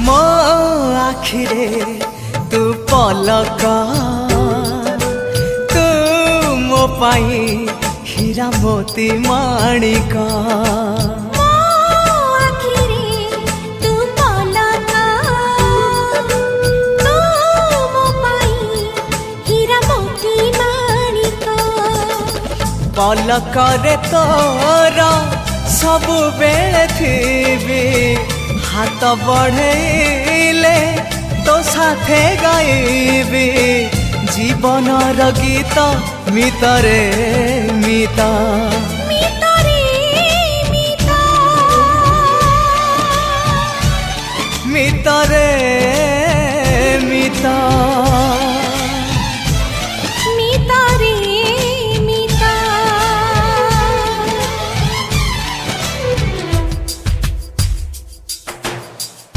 मो आखिरे तू पलक तू मो पाई हीरा मोती माणिक पलकरे तोर सबु बेले थी हाथ बढ़ेले तो साथे गाइबी जीवन गीत मितरे मिता मितरे मिता।